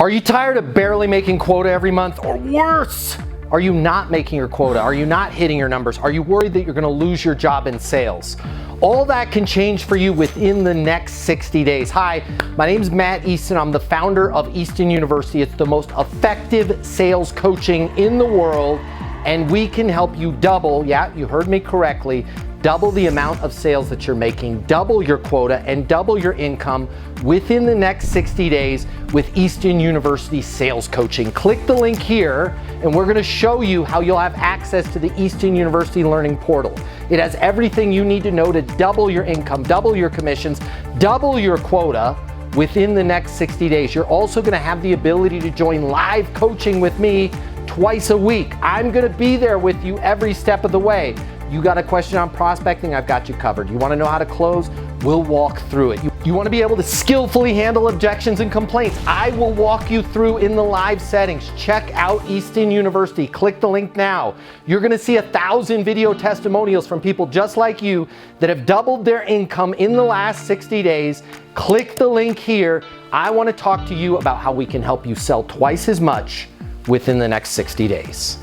Are you tired of barely making quota every month, or worse? Are you not making your quota? Are you not hitting your numbers? Are you worried that you're gonna lose your job in sales? All that can change for you within the next 60 days. Hi, my name is Matt Easton. I'm the founder of Easton University. It's the most effective sales coaching in the world, and we can help you double, yeah, you heard me correctly, double the amount of sales that you're making, double your quota, and double your income within the next 60 days with Easton University sales coaching. Click the link here, and we're gonna show you how you'll have access to the Easton University Learning Portal. It has everything you need to know to double your income, double your commissions, double your quota within the next 60 days. You're also gonna have the ability to join live coaching with me twice a week. I'm gonna be there with you every step of the way. You got a question on prospecting, I've got you covered. You wanna know how to close? We'll walk through it. You wanna be able to skillfully handle objections and complaints? I will walk you through in the live settings. Check out Easton University. Click the link now. You're gonna see 1,000 video testimonials from people just like you that have doubled their income in the last 60 days. Click the link here. I wanna talk to you about how we can help you sell twice as much within the next 60 days.